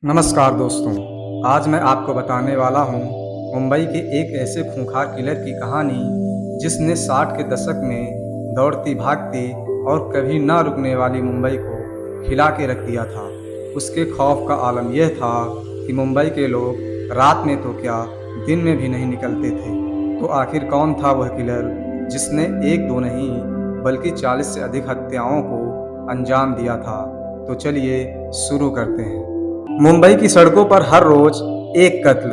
नमस्कार दोस्तों। आज मैं आपको बताने वाला हूँ मुंबई के एक ऐसे खूंखार किलर की कहानी जिसने 60 के दशक में दौड़ती भागती और कभी ना रुकने वाली मुंबई को हिला के रख दिया था। उसके खौफ का आलम यह था कि मुंबई के लोग रात में तो क्या दिन में भी नहीं निकलते थे। तो आखिर कौन था वह किलर जिसने एक दो नहीं बल्कि 40 से अधिक हत्याओं को अंजाम दिया था। तो चलिए शुरू करते हैं। मुंबई की सड़कों पर हर रोज एक कत्ल,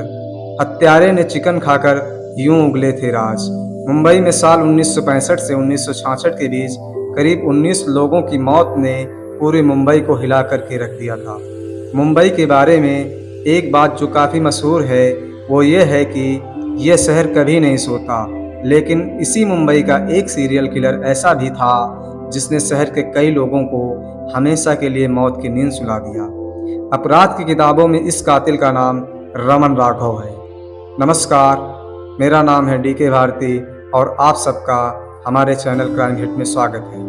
हत्यारे ने चिकन खाकर यूं उगले थे राज। मुंबई में साल 1965 से 1966 के बीच करीब 19 लोगों की मौत ने पूरे मुंबई को हिला करके रख दिया था। मुंबई के बारे में एक बात जो काफ़ी मशहूर है वो ये है कि यह शहर कभी नहीं सोता। लेकिन इसी मुंबई का एक सीरियल किलर ऐसा भी था जिसने शहर के कई लोगों को हमेशा के लिए मौत की नींद सुला दिया। अपराध की किताबों में इस कातिल का नाम रमन राघव है। नमस्कार, मेरा नाम है DK भारती और आप सबका हमारे चैनल क्राइम हिट में स्वागत है।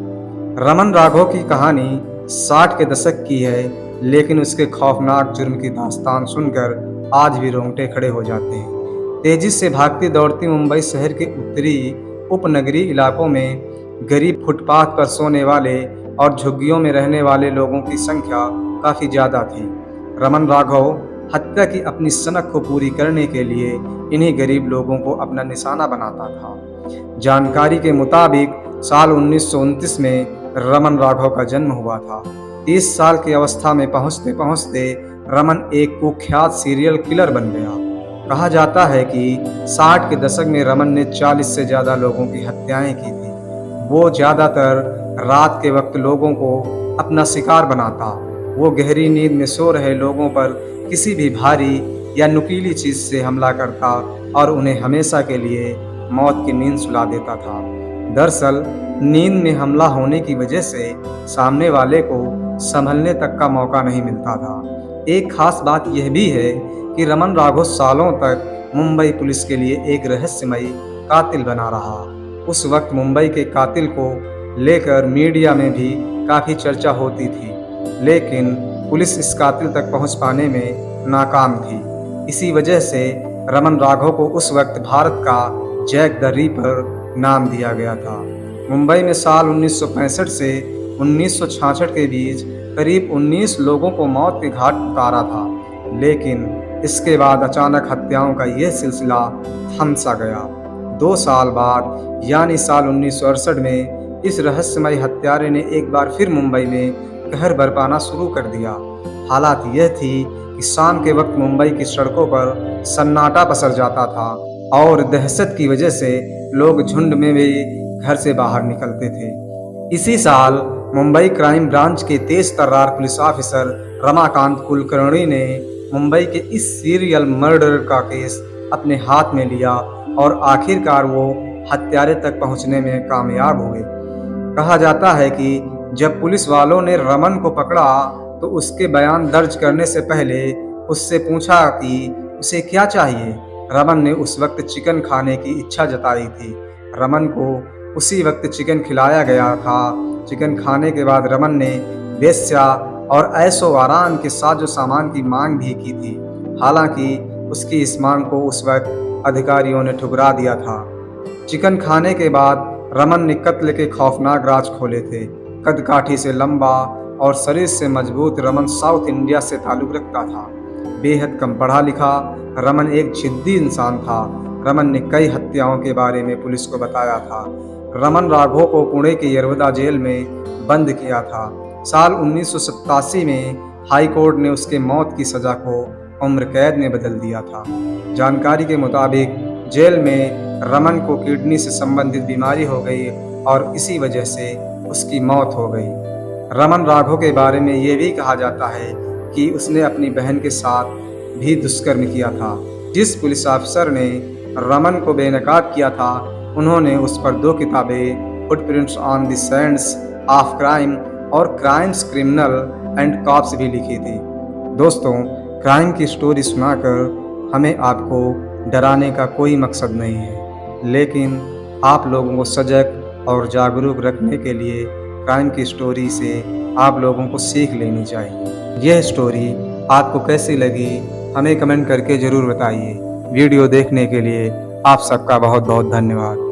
रमन राघव की कहानी 60 के दशक की है, लेकिन उसके खौफनाक जुर्म की दास्तान सुनकर आज भी रोंगटे खड़े हो जाते हैं। तेजी से भागती दौड़ती मुंबई शहर के उत्तरी उपनगरीय इलाकों में गरीब, फुटपाथ पर सोने वाले और झुग्गियों में रहने वाले लोगों की संख्या काफ़ी ज़्यादा थी। रमन राघव हत्या की अपनी सनक को पूरी करने के लिए इन्हीं गरीब लोगों को अपना निशाना बनाता था। जानकारी के मुताबिक साल 1929 में रमन राघव का जन्म हुआ था। 30 साल की अवस्था में पहुंचते पहुंचते रमन एक कुख्यात सीरियल किलर बन गया। कहा जाता है कि 60 के दशक में रमन ने 40 से ज़्यादा लोगों की हत्याएं की थी। वो ज़्यादातर रात के वक्त लोगों को अपना शिकार बनाता। वो गहरी नींद में सो रहे लोगों पर किसी भी भारी या नुकीली चीज़ से हमला करता और उन्हें हमेशा के लिए मौत की नींद सुला देता था। दरअसल नींद में हमला होने की वजह से सामने वाले को संभलने तक का मौका नहीं मिलता था। एक खास बात यह भी है कि रमन राघव सालों तक मुंबई पुलिस के लिए एक रहस्यमयी कातिल बना रहा। उस वक्त मुंबई के कातिल को लेकर मीडिया में भी काफ़ी चर्चा होती थी, लेकिन पुलिस इस कातिल तक पहुंच पाने में नाकाम थी। इसी वजह से रमन राघव को उस वक्त भारत का जैक द रीपर नाम दिया गया था। मुंबई में साल 1965 से 1966 के बीच करीब 19 लोगों को मौत के घाट उतारा था, लेकिन इसके बाद अचानक हत्याओं का यह सिलसिला थम सा गया। 2 साल बाद यानी साल 1968 में इस रहस्यमय हत्यारे ने एक बार फिर मुंबई में कहर बरपाना शुरू कर दिया। हालात यह थी कि शाम के वक्त मुंबई की सड़कों पर सन्नाटा पसर जाता था और दहशत की वजह से लोग झुंड में भी घर से बाहर निकलते थे। इसी साल मुंबई क्राइम ब्रांच के तेज तर्रार पुलिस ऑफिसर रमाकांत कुलकर्णी ने मुंबई के इस सीरियल मर्डर का केस अपने हाथ में लिया और आखिरकार वो हत्यारे तक पहुंचने में कामयाब हुए। कहा जाता है कि जब पुलिस वालों ने रमन को पकड़ा तो उसके बयान दर्ज करने से पहले उससे पूछा कि उसे क्या चाहिए। रमन ने उस वक्त चिकन खाने की इच्छा जताई थी। रमन को उसी वक्त चिकन खिलाया गया था। चिकन खाने के बाद रमन ने वेश्या और ऐशो आराम के साजो सामान की मांग भी की थी। हालांकि उसकी इस मांग को उस वक्त अधिकारियों ने ठुकरा दिया था। चिकन खाने के बाद रमन ने कत्ल के खौफनाक राज खोले थे। कदकाठी से लंबा और शरीर से मजबूत रमन साउथ इंडिया से ताल्लुक़ रखता था। बेहद कम पढ़ा लिखा रमन एक जिद्दी इंसान था। रमन ने कई हत्याओं के बारे में पुलिस को बताया था। रमन राघव को पुणे के यरवदा जेल में बंद किया था। साल 1987 में हाई कोर्ट ने उसके मौत की सज़ा को उम्र कैद में बदल दिया था। जानकारी के मुताबिक जेल में रमन को किडनी से संबंधित बीमारी हो गई और इसी वजह से उसकी मौत हो गई। रमन राघव के बारे में ये भी कहा जाता है कि उसने अपनी बहन के साथ भी दुष्कर्म किया था। जिस पुलिस अफसर ने रमन को बेनकाब किया था, उन्होंने उस पर 2 किताबें footprints on the Sands of crime और क्राइम्स क्रिमिनल एंड कॉप्स भी लिखी थी। दोस्तों, क्राइम की स्टोरी सुनाकर हमें आपको डराने का कोई मकसद नहीं है, लेकिन आप लोगों को सजग और जागरूक रखने के लिए क्राइम की स्टोरी से आप लोगों को सीख लेनी चाहिए। यह स्टोरी आपको कैसी लगी हमें कमेंट करके ज़रूर बताइए। वीडियो देखने के लिए आप सबका बहुत बहुत धन्यवाद।